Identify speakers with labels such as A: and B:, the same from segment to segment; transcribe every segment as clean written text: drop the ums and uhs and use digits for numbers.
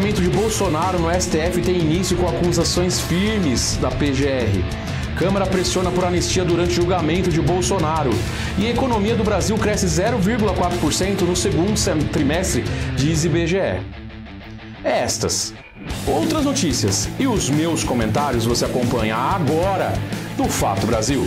A: julgamento de Bolsonaro no STF tem início com acusações firmes da PGR. Câmara pressiona por anistia durante julgamento de Bolsonaro. E a economia do Brasil cresce 0,4% no segundo trimestre, diz IBGE. Estas, outras notícias e os meus comentários você acompanha agora no Fato Brasil.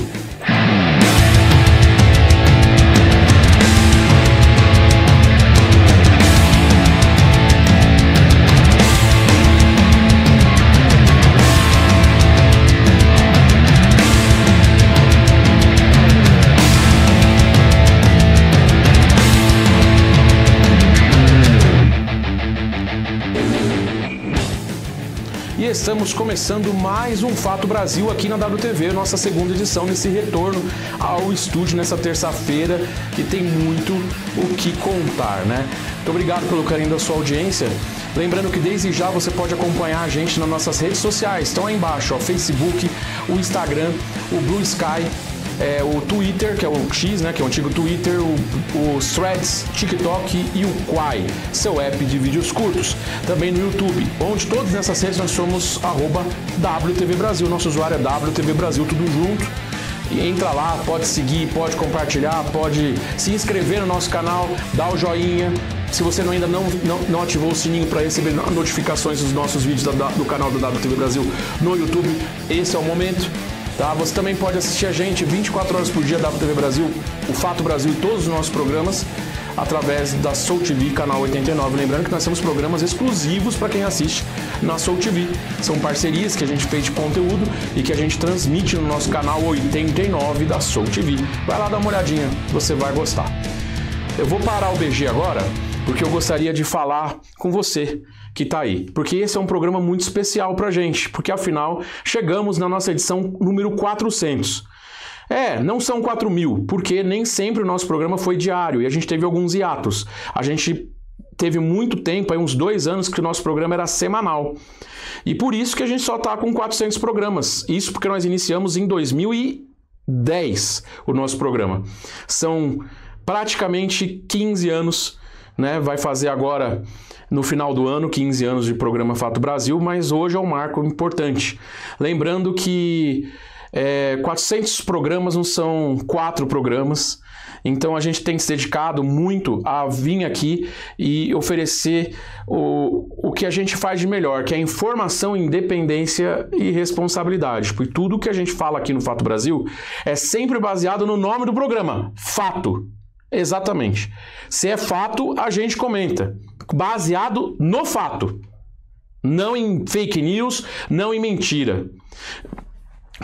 A: E estamos começando mais um Fato Brasil aqui na WTV, nossa segunda edição nesse retorno ao estúdio nessa terça-feira, que tem muito o que contar, né? Muito obrigado pelo carinho da sua audiência. Lembrando que desde já você pode acompanhar a gente nas nossas redes sociais. Estão aí embaixo, o Facebook, o Instagram, o Blue Sky, o Twitter, que é o X, né, que é o antigo Twitter, o Threads, TikTok e o Quai, seu app de vídeos curtos. Também no YouTube, onde todas nessas redes nós somos @WTV Brasil. Nosso usuário é WTV Brasil, tudo junto. E entra lá, pode seguir, pode compartilhar, pode se inscrever no nosso canal, dar o joinha. Se você ainda não ativou o sininho para receber notificações dos nossos vídeos do canal do WTV Brasil no YouTube, esse é o momento. Tá? Você também pode assistir a gente 24 horas por dia da WTV Brasil, o Fato Brasil e todos os nossos programas através da Soul TV, canal 89. Lembrando que nós temos programas exclusivos para quem assiste na Soul TV. São parcerias que a gente fez de conteúdo e que a gente transmite no nosso canal 89 da Soul TV. Vai lá dar uma olhadinha, você vai gostar. Eu vou parar o BG agora porque eu gostaria de falar com você que tá aí, porque esse é um programa muito especial pra gente, porque afinal chegamos na nossa edição número 400. Não são 4.000, porque nem sempre o nosso programa foi diário e a gente teve alguns hiatos. A gente teve muito tempo, aí uns 2 anos, que o nosso programa era semanal. E por isso que a gente só tá com 400 programas. Isso porque nós iniciamos em 2010 o nosso programa. São praticamente 15 anos, né? Vai fazer agora, no final do ano, 15 anos de programa Fato Brasil, mas hoje é um marco importante. Lembrando que 400 programas não são 4 programas, então a gente tem se dedicado muito a vir aqui e oferecer o que a gente faz de melhor, que é informação, independência e responsabilidade. Porque tudo que a gente fala aqui no Fato Brasil é sempre baseado no nome do programa, Fato. Exatamente. Se é fato, a gente comenta. Baseado no fato. Não em fake news, não em mentira.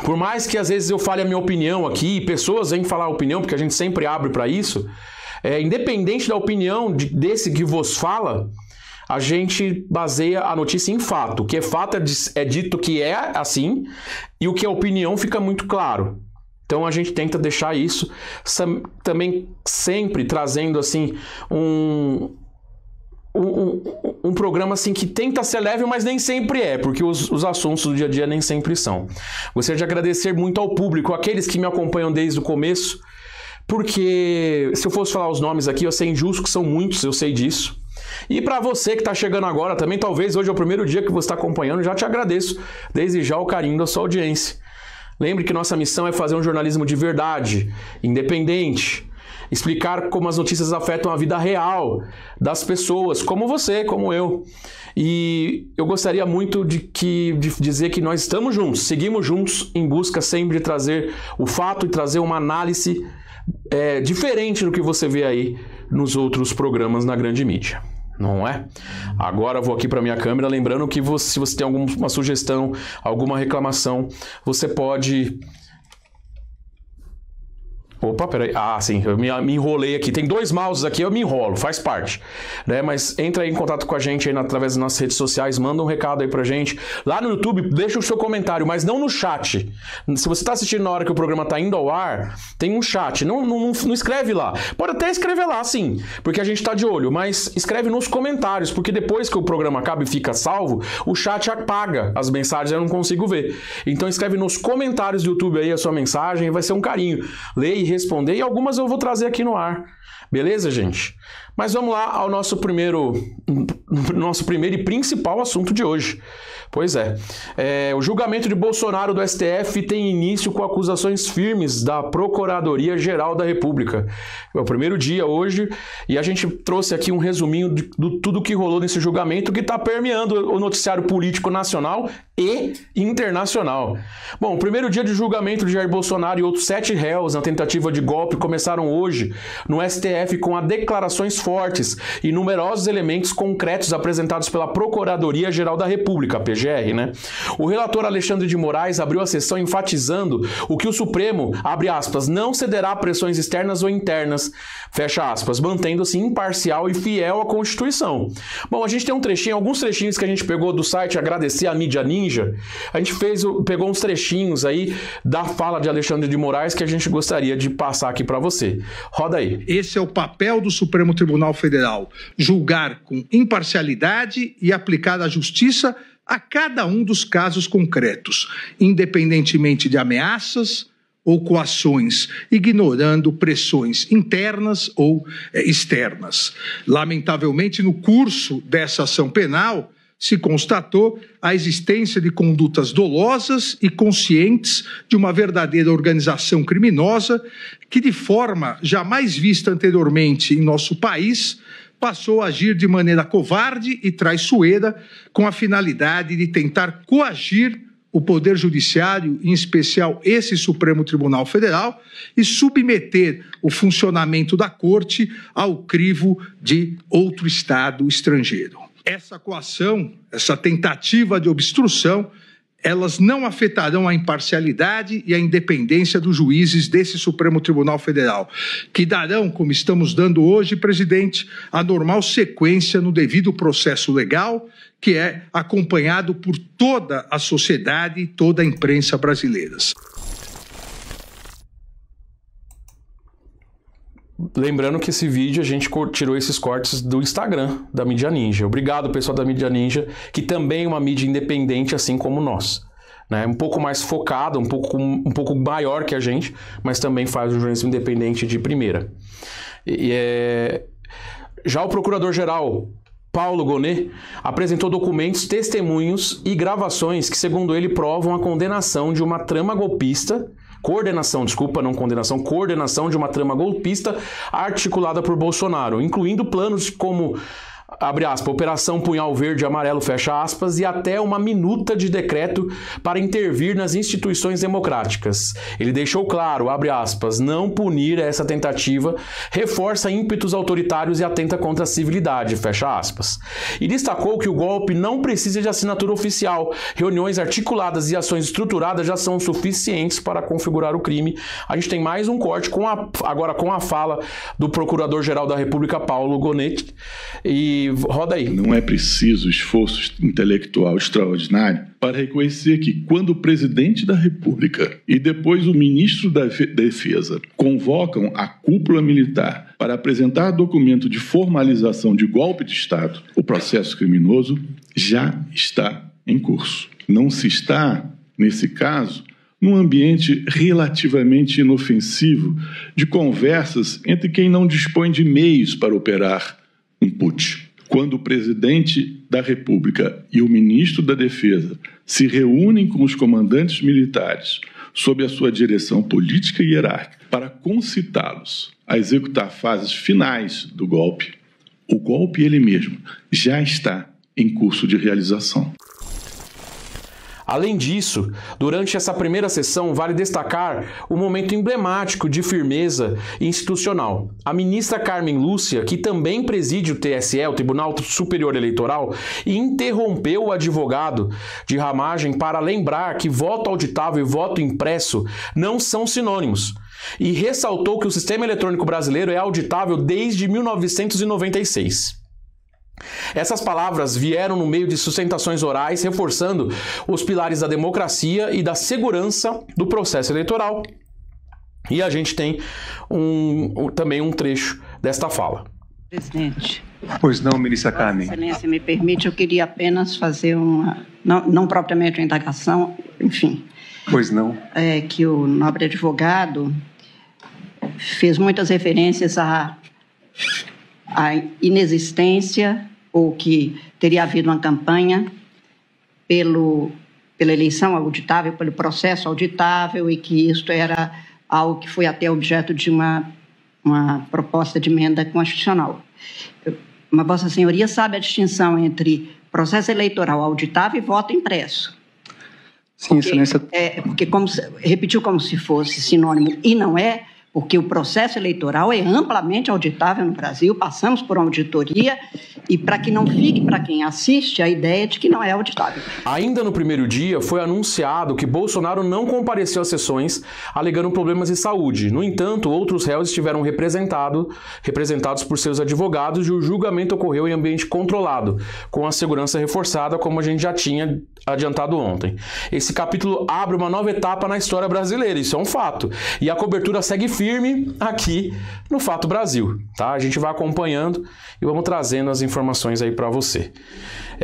A: Por mais que às vezes eu fale a minha opinião aqui, pessoas vêm falar a opinião, porque a gente sempre abre para isso, independente da opinião desse que vos fala, a gente baseia a notícia em fato. O que é fato é dito que é assim, e o que é opinião fica muito claro. Então a gente tenta deixar isso também sempre trazendo assim um programa assim que tenta ser leve, mas nem sempre é, porque os assuntos do dia a dia nem sempre são. Gostaria de agradecer muito ao público, aqueles que me acompanham desde o começo, porque se eu fosse falar os nomes aqui, eu sei injusto, que são muitos, eu sei disso. E para você que está chegando agora também, talvez hoje é o primeiro dia que você está acompanhando, já te agradeço desde já o carinho da sua audiência. Lembre que nossa missão é fazer um jornalismo de verdade, independente, explicar como as notícias afetam a vida real das pessoas, como você, como eu. E eu gostaria muito de dizer que nós estamos juntos, seguimos juntos em busca sempre de trazer o fato e trazer uma análise diferente do que você vê aí nos outros programas na grande mídia. Não é? Agora eu vou aqui para minha câmera, lembrando que se você tem alguma sugestão, alguma reclamação, você pode... Opa, peraí. Ah, sim, eu me enrolei aqui. Tem 2 mouses aqui, eu me enrolo, faz parte. Né? Mas entra aí em contato com a gente aí através das nossas redes sociais, manda um recado aí pra gente. Lá no YouTube, deixa o seu comentário, mas não no chat. Se você tá assistindo na hora que o programa tá indo ao ar, tem um chat. Não escreve lá. Pode até escrever lá, sim, porque a gente tá de olho, mas escreve nos comentários, porque depois que o programa acaba e fica salvo, o chat apaga as mensagens, eu não consigo ver. Então escreve nos comentários do YouTube aí a sua mensagem, vai ser um carinho. Leia e responder e algumas eu vou trazer aqui no ar. Beleza, gente? Mas vamos lá ao nosso primeiro e principal assunto de hoje. Pois é, o julgamento de Bolsonaro do STF tem início com acusações firmes da Procuradoria-Geral da República. É o primeiro dia hoje e a gente trouxe aqui um resuminho de tudo que rolou nesse julgamento que está permeando o noticiário político nacional e internacional. Bom, o primeiro dia de julgamento de Jair Bolsonaro e outros 7 réus na tentativa de golpe começaram hoje no STF com declarações fortes e numerosos elementos concretos apresentados pela Procuradoria-Geral da República, a PGR, né? O relator Alexandre de Moraes abriu a sessão enfatizando o que o Supremo, abre aspas, não cederá a pressões externas ou internas, fecha aspas, mantendo-se imparcial e fiel à Constituição. Bom, a gente tem alguns trechinhos que a gente pegou do site Agradecer a Mídia Ninja, a gente pegou uns trechinhos aí da fala de Alexandre de Moraes que a gente gostaria de passar aqui para você. Roda aí.
B: Esse é o papel do Supremo Tribunal Federal, julgar com imparcialidade e aplicar a justiça a cada um dos casos concretos, independentemente de ameaças ou coações, ignorando pressões internas ou externas. Lamentavelmente, no curso dessa ação penal, se constatou a existência de condutas dolosas e conscientes de uma verdadeira organização criminosa que, de forma jamais vista anteriormente em nosso país, passou a agir de maneira covarde e traiçoeira com a finalidade de tentar coagir o Poder Judiciário, em especial esse Supremo Tribunal Federal, e submeter o funcionamento da Corte ao crivo de outro Estado estrangeiro. Essa coação, essa tentativa de obstrução, elas não afetarão a imparcialidade e a independência dos juízes desse Supremo Tribunal Federal, que darão, como estamos dando hoje, presidente, a normal sequência no devido processo legal, que é acompanhado por toda a sociedade e toda a imprensa brasileiras.
A: Lembrando que esse vídeo a gente tirou esses cortes do Instagram da Mídia Ninja. Obrigado, pessoal da Mídia Ninja, que também é uma mídia independente, assim como nós. Né? Um pouco mais focada, um pouco maior que a gente, mas também faz um jornalismo independente de primeira. Já o Procurador-Geral Paulo Gonet apresentou documentos, testemunhos e gravações que, segundo ele, provam a condenação de uma trama golpista, coordenação de uma trama golpista articulada por Bolsonaro, incluindo planos como, abre aspas, Operação Punhal Verde e Amarelo, fecha aspas, e até uma minuta de decreto para intervir nas instituições democráticas. Ele deixou claro, abre aspas, não punir essa tentativa reforça ímpetos autoritários e atenta contra a civilidade, fecha aspas. E destacou que o golpe não precisa de assinatura oficial, reuniões articuladas e ações estruturadas já são suficientes para configurar o crime. A gente tem mais um corte agora com a fala do Procurador-Geral da República, Paulo Gonet, e roda aí.
C: Não é preciso esforço intelectual extraordinário para reconhecer que quando o presidente da República e depois o ministro da Defesa convocam a cúpula militar para apresentar documento de formalização de golpe de Estado, o processo criminoso já está em curso. Não se está, nesse caso, num ambiente relativamente inofensivo de conversas entre quem não dispõe de meios para operar um putsch. Quando o presidente da República e o ministro da Defesa se reúnem com os comandantes militares sob a sua direção política e hierárquica para concitá-los a executar fases finais do golpe, o golpe ele mesmo já está em curso de realização.
A: Além disso, durante essa primeira sessão, vale destacar o momento emblemático de firmeza institucional. A ministra Carmen Lúcia, que também preside o TSE, o Tribunal Superior Eleitoral, interrompeu o advogado de Ramagem para lembrar que voto auditável e voto impresso não são sinônimos. E ressaltou que o sistema eletrônico brasileiro é auditável desde 1996. Essas palavras vieram no meio de sustentações orais, reforçando os pilares da democracia e da segurança do processo eleitoral. E a gente tem também um trecho desta fala.
D: Presidente.
E: Pois não, ministra Carmen.
D: Se me permite, eu queria apenas fazer não propriamente uma indagação, enfim.
E: Pois não.
D: Que o nobre advogado fez muitas referências à inexistência ou que teria havido uma campanha pela eleição auditável, pelo processo auditável, e que isto era algo que foi até objeto de uma proposta de emenda constitucional. Mas Vossa Senhoria sabe a distinção entre processo eleitoral auditável e voto impresso.
E: Sim,
D: Excelência. Porque repetiu como se fosse sinônimo, e não é, porque o processo eleitoral é amplamente auditável no Brasil, passamos por uma auditoria, e para que não fique para quem assiste a ideia de que não é auditável.
A: Ainda no primeiro dia, foi anunciado que Bolsonaro não compareceu às sessões, alegando problemas de saúde. No entanto, outros réus estiveram representados por seus advogados, e o julgamento ocorreu em ambiente controlado, com a segurança reforçada, como a gente já tinha adiantado ontem. Esse capítulo abre uma nova etapa na história brasileira, isso é um fato. E a cobertura segue firme aqui no Fato Brasil, tá? A gente vai acompanhando e vamos trazendo as informações aí para você.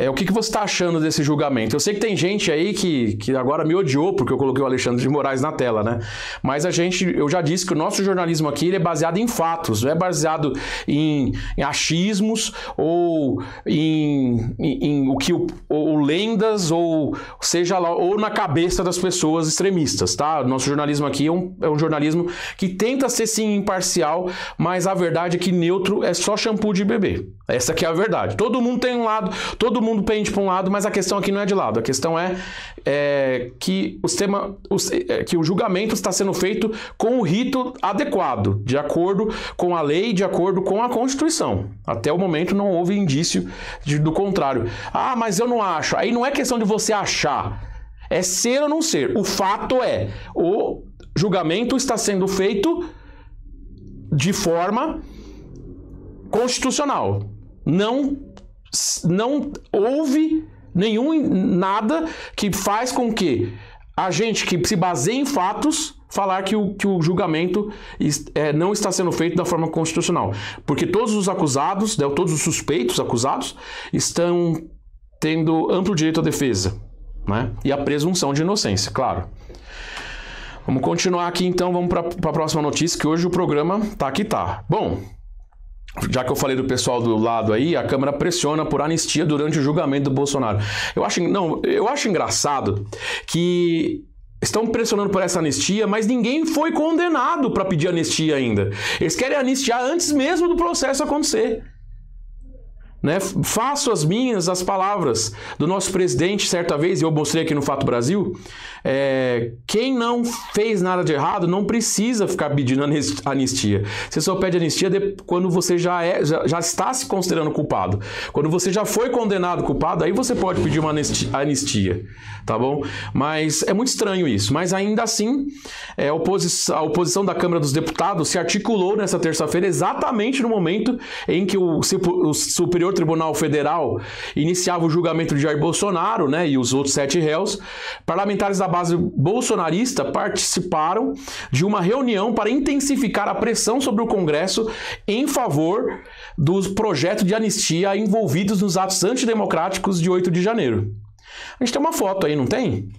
A: O que você está achando desse julgamento? Eu sei que tem gente aí que agora me odiou porque eu coloquei o Alexandre de Moraes na tela, né? Mas eu já disse que o nosso jornalismo aqui ele é baseado em fatos, não é baseado em achismos ou em ou lendas, ou seja lá, ou na cabeça das pessoas extremistas, tá? Nosso jornalismo aqui é um jornalismo que tenta ser sim imparcial, mas a verdade é que neutro é só shampoo de bebê. Essa aqui é a verdade. Todo mundo tem um lado, todo mundo pende para um lado, mas a questão aqui não é de lado. A questão é que o julgamento está sendo feito com o rito adequado, de acordo com a lei, de acordo com a Constituição. Até o momento não houve indício do contrário. Ah, mas eu não acho. Aí não é questão de você achar. É ser ou não ser. O fato é, o julgamento está sendo feito de forma constitucional. Não houve nada que faz com que a gente que se baseia em fatos falar que o julgamento não está sendo feito da forma constitucional. Porque todos os acusados, todos os suspeitos acusados, estão tendo amplo direito à defesa, né? E a presunção de inocência, claro. Vamos continuar aqui então, vamos para a próxima notícia, que hoje o programa tá que tá. Bom, já que eu falei do pessoal do lado aí, a Câmara pressiona por anistia durante o julgamento do Bolsonaro. Eu acho engraçado que estão pressionando por essa anistia, mas ninguém foi condenado para pedir anistia ainda. Eles querem anistiar antes mesmo do processo acontecer. Né? Faço as palavras do nosso presidente certa vez, e eu mostrei aqui no Fato Brasil, quem não fez nada de errado não precisa ficar pedindo anistia. Você só pede anistia quando você já está se considerando culpado. Quando você já foi condenado culpado, aí você pode pedir uma anistia, tá bom? Mas é muito estranho isso. Mas ainda assim, a oposição da Câmara dos Deputados se articulou nessa terça-feira exatamente no momento em que o Superior Tribunal Federal iniciava o julgamento de Jair Bolsonaro, né, e os outros 7 réus. Parlamentares da base bolsonarista participaram de uma reunião para intensificar a pressão sobre o Congresso em favor dos projetos de anistia envolvidos nos atos antidemocráticos de 8 de janeiro. A gente tem uma foto aí, não tem?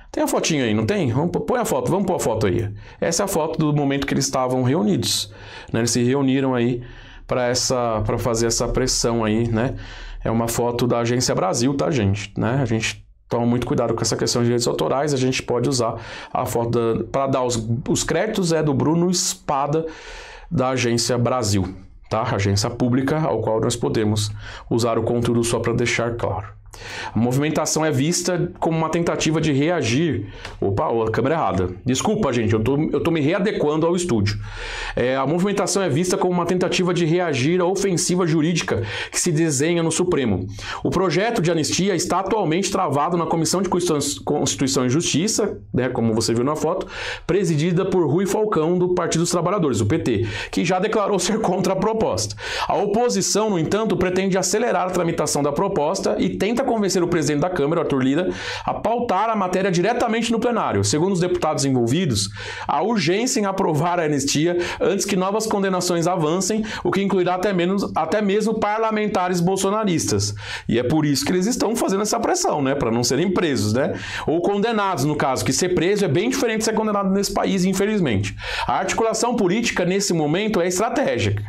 A: Tem a fotinha aí, não tem? Põe a foto, vamos pôr a foto aí. Essa é a foto do momento que eles estavam reunidos, né? Eles se reuniram aí para fazer essa pressão aí, né? É uma foto da Agência Brasil, tá, gente? Né? A gente toma muito cuidado com essa questão de direitos autorais, a gente pode usar a foto para dar os créditos do Bruno Espada, da Agência Brasil, tá? Agência pública ao qual nós podemos usar o conteúdo só para deixar claro. A movimentação é vista como uma tentativa de reagir... Opa, a câmera errada. Desculpa, gente, eu tô me readequando ao estúdio. A movimentação é vista como uma tentativa de reagir à ofensiva jurídica que se desenha no Supremo. O projeto de anistia está atualmente travado na Comissão de Constituição e Justiça, né, como você viu na foto, presidida por Rui Falcão, do Partido dos Trabalhadores, o PT, que já declarou ser contra a proposta. A oposição, no entanto, pretende acelerar a tramitação da proposta e tenta tenta convencer o presidente da Câmara, Arthur Lira, a pautar a matéria diretamente no plenário. Segundo os deputados envolvidos, há urgência em aprovar a anistia antes que novas condenações avancem, o que incluirá até mesmo parlamentares bolsonaristas. E é por isso que eles estão fazendo essa pressão, né? Para não serem presos, né? Ou condenados, no caso, que ser preso é bem diferente de ser condenado nesse país, infelizmente. A articulação política, nesse momento, é estratégica.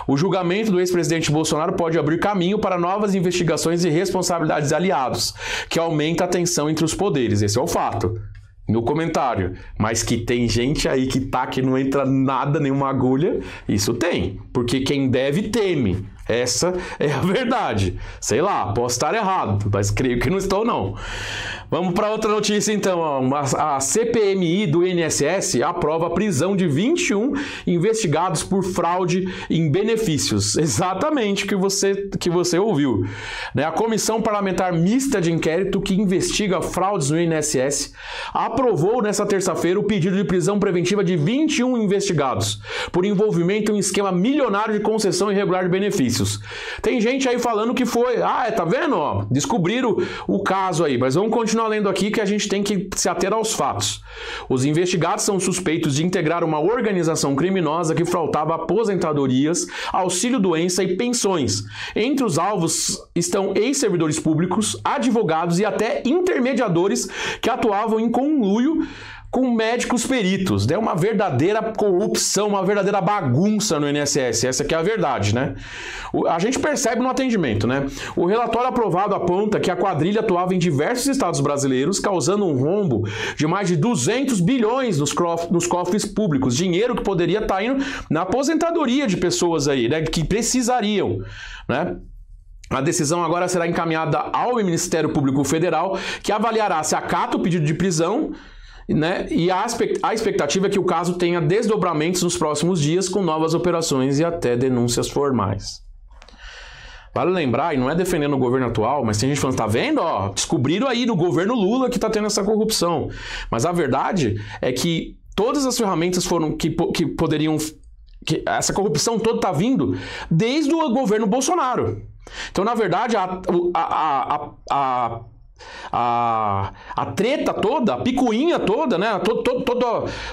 A: O julgamento do ex-presidente Bolsonaro pode abrir caminho para novas investigações e responsabilidades de aliados, que aumenta a tensão entre os poderes. Esse é o fato. No comentário. Mas que tem gente aí que não entra nada, nenhuma agulha, isso tem. Porque quem deve teme. Essa é a verdade. Sei lá, posso estar errado, mas creio que não estou, não. Vamos para outra notícia, então. A CPMI do INSS aprova a prisão de 21 investigados por fraude em benefícios. Exatamente o que você ouviu. A Comissão Parlamentar Mista de Inquérito, que investiga fraudes no INSS, aprovou nesta terça-feira o pedido de prisão preventiva de 21 investigados por envolvimento em um esquema milionário de concessão irregular de benefícios. Tem gente aí falando que foi... tá vendo? Ó, descobriram o caso aí, mas vamos continuar lendo aqui que a gente tem que se ater aos fatos. Os investigados são suspeitos de integrar uma organização criminosa que fraudava aposentadorias, auxílio-doença e pensões. Entre os alvos estão ex-servidores públicos, advogados e até intermediadores que atuavam em conluio com médicos peritos. É uma verdadeira corrupção, uma verdadeira bagunça no INSS. Essa que é a verdade, né? A gente percebe no atendimento, né? O relatório aprovado aponta que a quadrilha atuava em diversos estados brasileiros, causando um rombo de mais de 200 bilhões nos cofres públicos. Dinheiro que poderia estar indo na aposentadoria de pessoas aí, né? Que precisariam, né? A decisão agora será encaminhada ao Ministério Público Federal, que avaliará se acata o pedido de prisão, né? E a expectativa é que o caso tenha desdobramentos nos próximos dias com novas operações e até denúncias formais. Vale lembrar, e não é defendendo o governo atual, mas tem gente falando, tá vendo? Ó, descobriram aí no governo Lula que tá tendo essa corrupção. Mas a verdade é que todas as ferramentas foram que poderiam... essa corrupção toda tá vindo desde o governo Bolsonaro. Então, na verdade, a treta toda, a picuinha toda, né?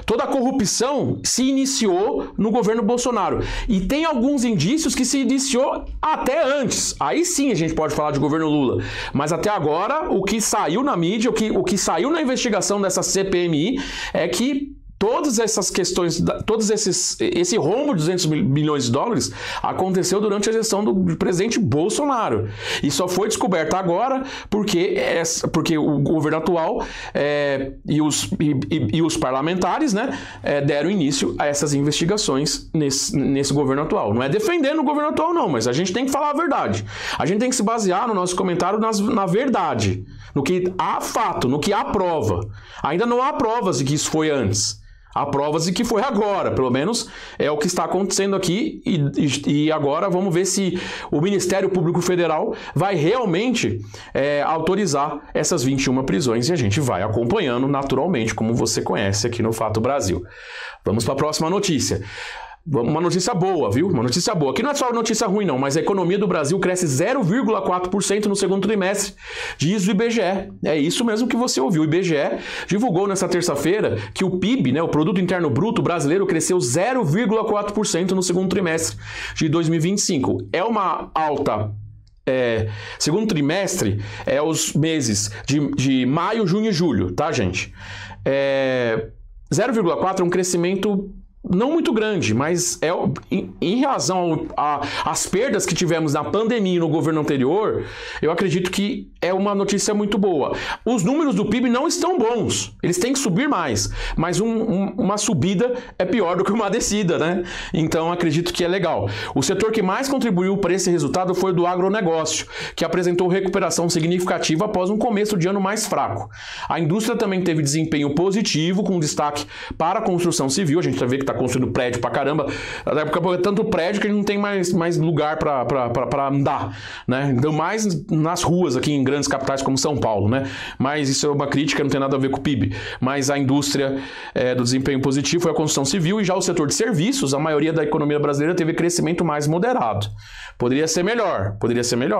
A: Toda a corrupção se iniciou no governo Bolsonaro. E tem alguns indícios que se iniciou até antes. Aí sim a gente pode falar de governo Lula. Mas até agora, o que saiu na mídia, o que saiu na investigação dessa CPMI é que todas essas questões, esse rombo de 200 bilhões de dólares aconteceu durante a gestão do presidente Bolsonaro. E só foi descoberta agora porque o governo atual e os parlamentares, né, deram início a essas investigações nesse governo atual. Não é defendendo o governo atual, não, mas a gente tem que falar a verdade. A gente tem que se basear no nosso comentário na verdade, no que há fato, no que há prova. Ainda não há provas de que isso foi antes. Há provas de que foi agora, pelo menos é o que está acontecendo aqui e agora vamos ver se o Ministério Público Federal vai realmente autorizar essas 21 prisões e a gente vai acompanhando naturalmente, como você conhece aqui no Fato Brasil. Vamos para a próxima notícia. Uma notícia boa, viu? Uma notícia boa. Aqui não é só notícia ruim, não, mas a economia do Brasil cresce 0,4% no segundo trimestre, diz o IBGE. É isso mesmo que você ouviu. O IBGE divulgou nesta terça-feira que o PIB, né, o Produto Interno Bruto brasileiro, cresceu 0,4% no segundo trimestre de 2025. É uma alta... segundo trimestre é os meses de maio, junho e julho, tá, gente? 0,4% é um crescimento... não muito grande, mas em relação às perdas que tivemos na pandemia e no governo anterior, eu acredito que é uma notícia muito boa. Os números do PIB não estão bons, eles têm que subir mais, mas uma subida é pior do que uma descida, né? Então acredito que é legal. O setor que mais contribuiu para esse resultado foi o do agronegócio, que apresentou recuperação significativa após um começo de ano mais fraco. A indústria também teve desempenho positivo, com destaque para a construção civil, a gente vai ver que está construindo prédio pra caramba. Até porque é tanto prédio que a gente não tem mais lugar pra andar, né? Então, mais nas ruas aqui em grandes capitais como São Paulo, né? Mas isso é uma crítica, não tem nada a ver com o PIB. Mas a indústria do desempenho positivo foi a construção civil, e já o setor de serviços, a maioria da economia brasileira teve crescimento mais moderado. Poderia ser melhor,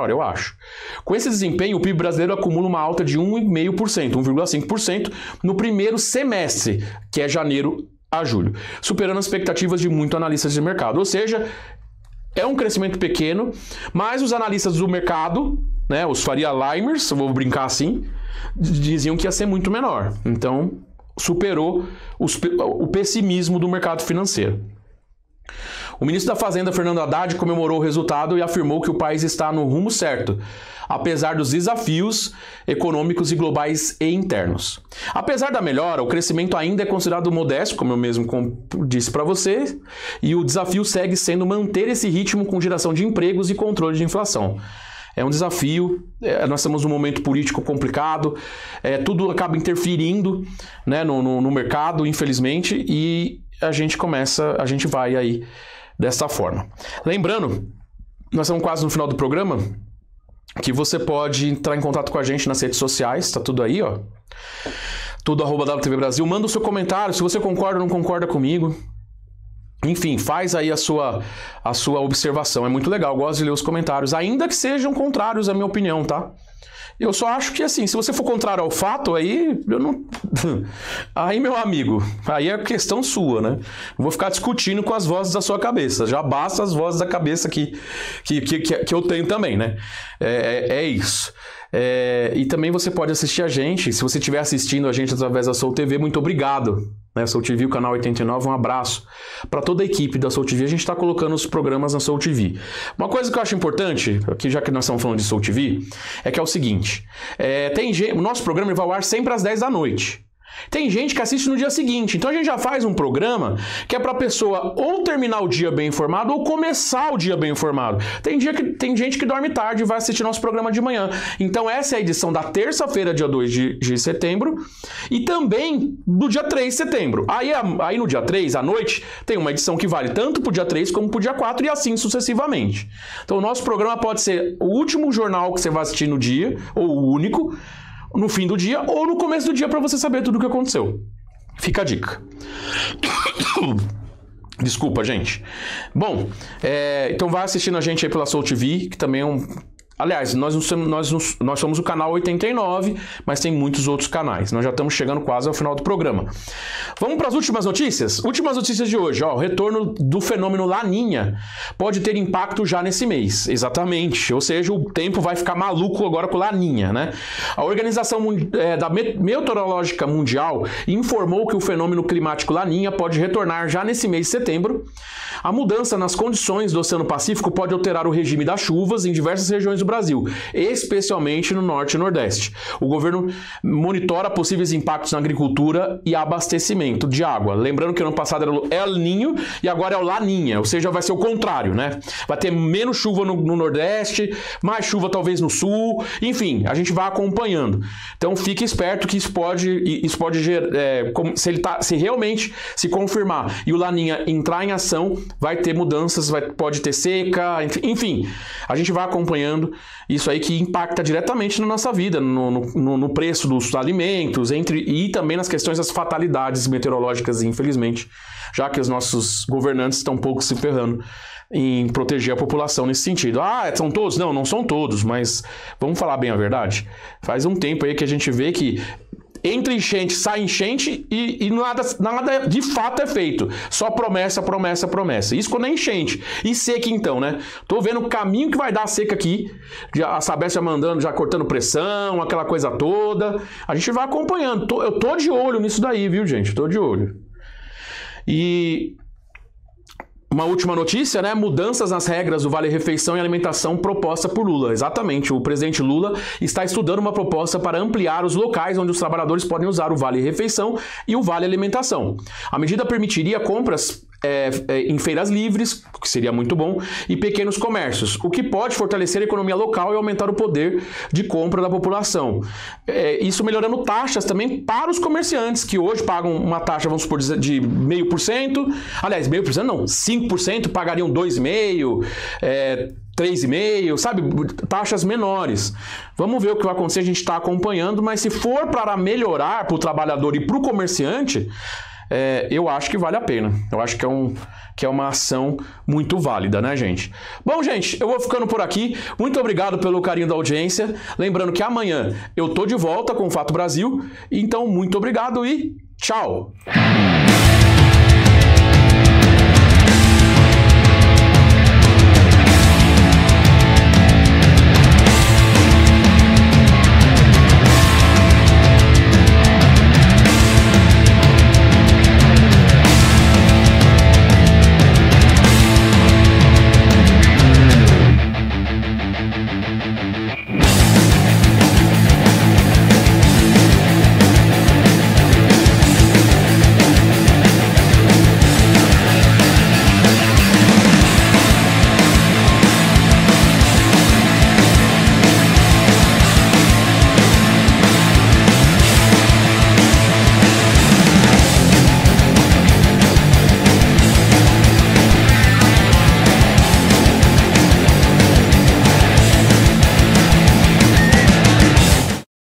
A: eu acho. Com esse desempenho, o PIB brasileiro acumula uma alta de 1,5%, 1,5% no primeiro semestre, que é janeiro a julho, superando as expectativas de muitos analistas de mercado. Ou seja, é um crescimento pequeno, mas os analistas do mercado, né, os Faria Limers, eu vou brincar assim, diziam que ia ser muito menor. Então, superou o pessimismo do mercado financeiro. O ministro da Fazenda, Fernando Haddad, comemorou o resultado e afirmou que o país está no rumo certo, apesar dos desafios econômicos e globais e internos. Apesar da melhora, o crescimento ainda é considerado modesto, como eu mesmo disse para você, e o desafio segue sendo manter esse ritmo com geração de empregos e controle de inflação. É um desafio, nós estamos num momento político complicado, tudo acaba interferindo, né, no mercado, infelizmente, e a gente vai aí desta forma. Lembrando, nós estamos quase no final do programa, que você pode entrar em contato com a gente nas redes sociais, tá tudo aí, ó. Tudo @WTV Brasil. Manda o seu comentário, se você concorda ou não concorda comigo. Enfim, faz aí a sua observação. É muito legal, eu gosto de ler os comentários, ainda que sejam contrários à minha opinião, tá? Eu só acho que, assim, se você for contrário ao fato, aí eu não... Aí, meu amigo, aí é questão sua, né? Eu vou ficar discutindo com as vozes da sua cabeça. Já basta as vozes da cabeça que eu tenho também, né? É isso. E também você pode assistir a gente, se você estiver assistindo a gente através da Soul TV, muito obrigado. Né? Soul TV, o canal 89, um abraço para toda a equipe da Soul TV. A gente está colocando os programas na Soul TV. Uma coisa que eu acho importante, aqui já que nós estamos falando de Soul TV, é que é o seguinte, o nosso programa vai ao ar sempre às 10 da noite. Tem gente que assiste no dia seguinte, então a gente já faz um programa que é para a pessoa ou terminar o dia bem informado ou começar o dia bem informado. Tem gente que dorme tarde e vai assistir nosso programa de manhã. Então essa é a edição da terça-feira, dia 2 de setembro, e também do dia 3 de setembro. Aí no dia 3, à noite, tem uma edição que vale tanto para o dia 3 como para o dia 4 e assim sucessivamente. Então o nosso programa pode ser o último jornal que você vai assistir no dia, ou o único, no fim do dia ou no começo do dia para você saber tudo o que aconteceu. Fica a dica. Desculpa, gente. Bom, então vai assistindo a gente aí pela Soul TV, que também é um... Aliás, nós somos o canal 89, mas tem muitos outros canais. Nós já estamos chegando quase ao final do programa. Vamos para as últimas notícias? Últimas notícias de hoje. Ó, o retorno do fenômeno Laninha pode ter impacto já nesse mês. Exatamente. Ou seja, o tempo vai ficar maluco agora com Laninha, né? A Organização da Meteorológica Mundial informou que o fenômeno climático Laninha pode retornar já nesse mês de setembro. A mudança nas condições do Oceano Pacífico pode alterar o regime das chuvas em diversas regiões do Brasil, especialmente no norte e nordeste. O governo monitora possíveis impactos na agricultura e abastecimento de água. Lembrando que no ano passado era o El Niño e agora é o Laninha, ou seja, vai ser o contrário, né? Vai ter menos chuva no nordeste, mais chuva talvez no sul, enfim, a gente vai acompanhando. Então fique esperto que isso pode gerar, se realmente se confirmar e o Laninha entrar em ação, vai ter mudanças, pode ter seca, enfim, a gente vai acompanhando isso aí que impacta diretamente na nossa vida, no preço dos alimentos, e também nas questões das fatalidades meteorológicas, infelizmente, já que os nossos governantes estão um pouco se ferrando em proteger a população nesse sentido. São todos? Não são todos, mas vamos falar bem a verdade. Faz um tempo aí que a gente vê que entra enchente, sai enchente e nada de fato é feito. Só promessa. Isso quando é enchente. E seca então, né? Tô vendo o caminho que vai dar a seca aqui. A Sabesp já mandando, já cortando pressão, aquela coisa toda. A gente vai acompanhando. Eu tô de olho nisso daí, viu, gente? Tô de olho. E... uma última notícia, né? Mudanças nas regras do Vale Refeição e Alimentação proposta por Lula. Exatamente, o presidente Lula está estudando uma proposta para ampliar os locais onde os trabalhadores podem usar o Vale Refeição e o Vale Alimentação. A medida permitiria compras em feiras livres, o que seria muito bom, e pequenos comércios, o que pode fortalecer a economia local e aumentar o poder de compra da população. Isso melhorando taxas também para os comerciantes, que hoje pagam uma taxa, vamos supor, de 0,5%, aliás, 0,5% não, 5%, pagariam 2,5%, 3,5%, sabe? Taxas menores. Vamos ver o que vai acontecer, a gente está acompanhando, mas se for para melhorar para o trabalhador e para o comerciante, eu acho que vale a pena. Eu acho que é uma ação muito válida, né, gente? Bom, gente, eu vou ficando por aqui. Muito obrigado pelo carinho da audiência. Lembrando que amanhã eu tô de volta com o Fato Brasil. Então, muito obrigado e tchau!